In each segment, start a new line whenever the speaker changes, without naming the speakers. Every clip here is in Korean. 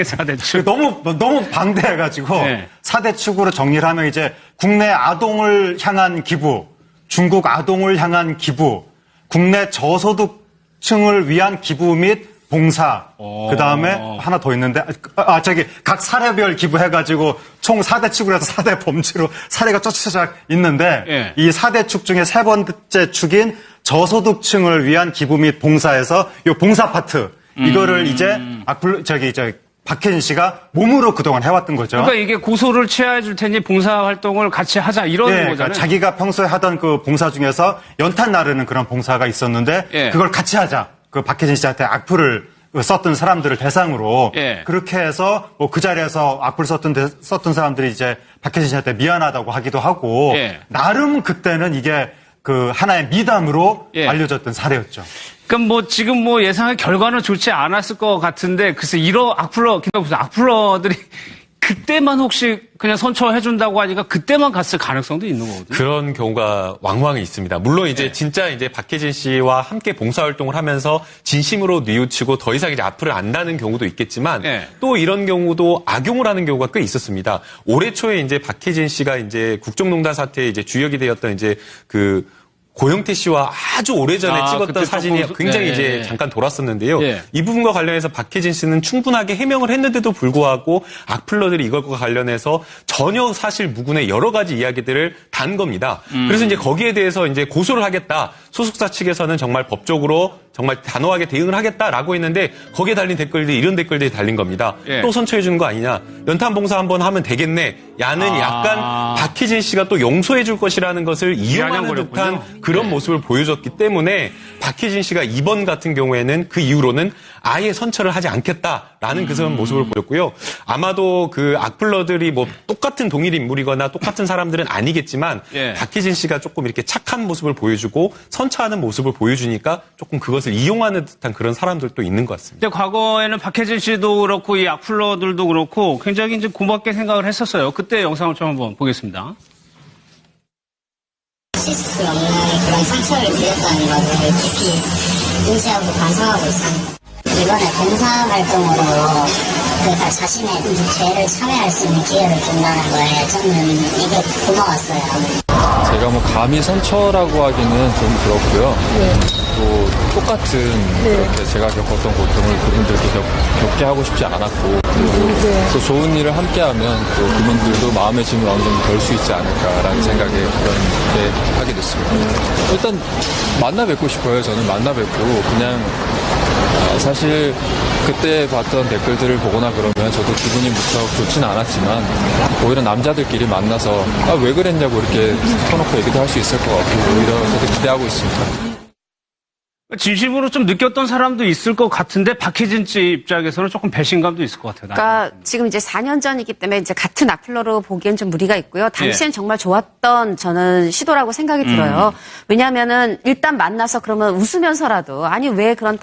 4대축.
너무 방대해가지고
네.
4대축으로 정리를 하면 이제 국내 아동을 향한 기부, 중국 아동을 향한 기부, 국내 저소득층을 위한 기부 및 봉사, 그 다음에 하나 더 있는데, 각 사례별 기부해가지고 총 4대축으로 해서 4대 범주로 사례가 쫓아져 있는데,
예.
이 4대축 중에 세 번째 축인 저소득층을 위한 기부 및 봉사에서 이 봉사 파트, 이거를 이제, 박혜진 씨가 몸으로 그동안 해왔던 거죠.
그러니까 이게 고소를 취하해 줄 테니 봉사 활동을 같이 하자 이런 거잖아요.
그러니까 자기가 평소에 하던 그 봉사 중에서 연탄 나르는 그런 봉사가 있었는데
예.
그걸 같이 하자. 그 박혜진 씨한테 악플을 썼던 사람들을 대상으로
예.
그렇게 해서 뭐 그 자리에서 악플 썼던 사람들이 이제 박혜진 씨한테 미안하다고 하기도 하고
예.
나름 그때는 이게 그 하나의 미담으로
예.
알려졌던 사례였죠.
그럼 뭐 지금 뭐 예상의 결과는 좋지 않았을 것 같은데 글쎄 이런 악플러들이 그때만 혹시 그냥 선처해준다고 하니까 그때만 갔을 가능성도 있는 거거든요.
그런 경우가 왕왕 있습니다. 물론 이제 진짜 이제 박혜진 씨와 함께 봉사활동을 하면서 진심으로 뉘우치고 더 이상 이제 악플을 안 다는 경우도 있겠지만 또 이런 경우도 악용을 하는 경우가 꽤 있었습니다. 올해 초에 이제 박혜진 씨가 이제 국정농단 사태에 이제 주역이 되었던 이제 그 고영태 씨와 아주 오래전에 찍었던 사진이 굉장히 이제 잠깐 돌았었는데요. 이 부분과 관련해서 박혜진 씨는 충분하게 해명을 했는데도 불구하고 악플러들이 이것과 관련해서 전혀 사실 무근의 여러 가지 이야기들을 단 겁니다. 그래서 이제 거기에 대해서 이제 고소를 하겠다. 소속사 측에서는 정말 법적으로 정말 단호하게 대응을 하겠다라고 했는데 거기에 달린 댓글들이 이런 댓글들이 달린 겁니다. 또 선처해 주는 거 아니냐. 연탄 봉사 한번 하면 되겠네. 야는 약간 박혜진 씨가 또 용서해 줄 것이라는 것을 이용하는 듯한 그런 모습을 보여줬기 때문에 박혜진 씨가 이번 같은 경우에는 그 이후로는 아예 선처를 하지 않겠다라는 그런 모습을 보였고요. 아마도 그 악플러들이 뭐 똑같은 동일 인물이거나 똑같은 사람들은 아니겠지만 박혜진 씨가 조금 이렇게 착한 모습을 보여주고 선처하는 모습을 보여주니까 조금 그것을 이용하는 듯한 그런 사람들도 있는 것 같습니다.
근데 과거에는 박혜진 씨도 그렇고 이 악플러들도 그렇고 굉장히 이제 고맙게 생각을 했었어요. 그때 영상을 좀 한번 보겠습니다.
씻을 없는 그런 상처를 드렸다는 것을 깊이 인지하고 반성하고 있습니다. 이번에 봉사활동으로 그러니까 자신의 죄를 참여할 수 있는 기회를 준다는 거에 저는 이게 고마웠어요.
제가 뭐 감히 선처라고 하기는 좀 그렇고요. 또 똑같은 이렇게 제가 겪었던 고통을 그분들께 겪게 하고 싶지 않았고 또 좋은 일을 함께하면 또 그분들도 마음의 짐을 어느 정도 덜 수 있지 않을까라는 생각에 그렇게 하게 됐습니다. 일단 만나 뵙고 싶어요. 저는 만나 뵙고 그냥 사실 그때 봤던 댓글들을 보거나 그러면 저도 기분이 무척 좋지는 않았지만 오히려 남자들끼리 만나서 왜 그랬냐고 이렇게 터놓고 얘기도 할 수 있을 것 같고 오히려 저도 기대하고 있습니다.
진심으로 좀 느꼈던 사람도 있을 것 같은데 박혜진 씨 입장에서는 조금 배신감도 있을 것 같아요.
그러니까 지금 이제 4년 전이기 때문에 이제 같은 악플러로 보기엔 좀 무리가 있고요. 당시엔 정말 좋았던 저는 시도라고 생각이 들어요. 왜냐하면은 일단 만나서 그러면 웃으면서라도 아니 왜 그런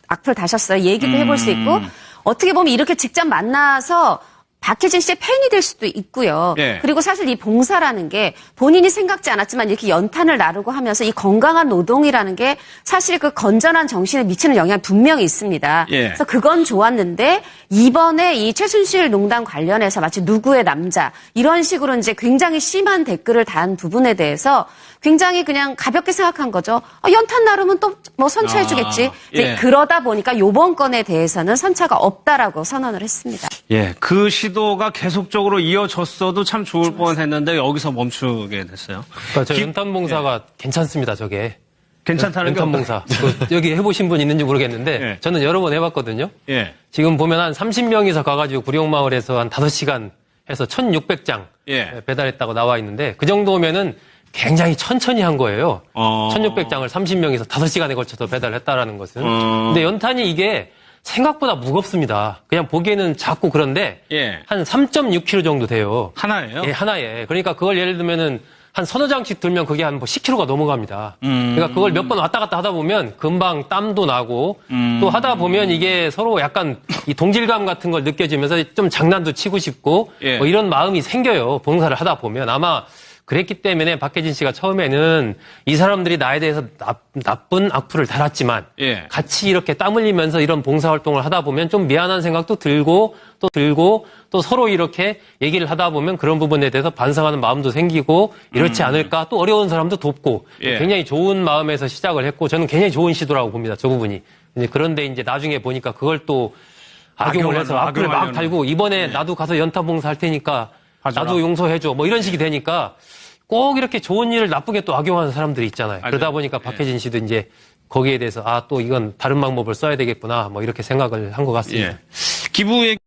악플 다셨어요? 얘기도 해볼 수 있고 어떻게 보면 이렇게 직접 만나서 박혜진 씨의 팬이 될 수도 있고요. 그리고 사실 이 봉사라는 게 본인이 생각지 않았지만 이렇게 연탄을 나르고 하면서 이 건강한 노동이라는 게 사실 그 건전한 정신에 미치는 영향이 분명히 있습니다. 그래서 그건 좋았는데 이번에 이 최순실 농단 관련해서 마치 누구의 남자 이런 식으로 이제 굉장히 심한 댓글을 단 부분에 대해서 굉장히 그냥 가볍게 생각한 거죠. 연탄 나르면 또 뭐 선처해주겠지. 그러다 보니까 이번 건에 대해서는 선처가 없다라고 선언을 했습니다.
그 시도가 계속적으로 이어졌어도 참 좋을 뻔했는데 여기서 멈추게 됐어요.
그러니까 저 연탄 봉사가 괜찮습니다. 저게.
괜찮다는 게
연탄 봉사. 여기 해보신 분 있는지 모르겠는데 저는 여러 번 해봤거든요. 지금 보면 한 30명이서 가가지고 구룡마을에서 한 5시간 해서 1,600장 배달했다고 나와 있는데 그 정도면은 굉장히 천천히 한 거예요. 1,600장을 30명이서 5시간에 걸쳐서 배달했다라는 것은. 근데 연탄이 이게 생각보다 무겁습니다. 그냥 보기에는 작고 그런데 한 3.6kg 정도 돼요.
하나예요?
하나에. 그러니까 그걸 예를 들면은 한 서너 장씩 들면 그게 한 뭐 10kg가 넘어갑니다. 그러니까 그걸 몇 번 왔다 갔다 하다 보면 금방 땀도 나고 또 하다 보면 이게 서로 약간 이 동질감 같은 걸 느껴지면서 좀 장난도 치고 싶고 뭐 이런 마음이 생겨요. 봉사를 하다 보면 아마 그랬기 때문에 박혜진 씨가 처음에는 이 사람들이 나에 대해서 나쁜 악플을 달았지만
예.
같이 이렇게 땀 흘리면서 이런 봉사활동을 하다 보면 좀 미안한 생각도 들고 또 서로 이렇게 얘기를 하다 보면 그런 부분에 대해서 반성하는 마음도 생기고 이렇지 않을까, 또 어려운 사람도 돕고
예.
굉장히 좋은 마음에서 시작을 했고 저는 굉장히 좋은 시도라고 봅니다. 저 부분이. 그런데 이제 나중에 보니까 그걸 또 악용을 해서 악플을 막 달고 이번에 나도 가서 연탄 봉사할 테니까 나도 용서해줘 뭐 이런 식이 되니까 꼭 이렇게 좋은 일을 나쁘게 또 악용하는 사람들이 있잖아요. 그러다 보니까 박혜진 씨도 이제 거기에 대해서 또 이건 다른 방법을 써야 되겠구나 뭐 이렇게 생각을 한 것 같습니다.
기부 얘기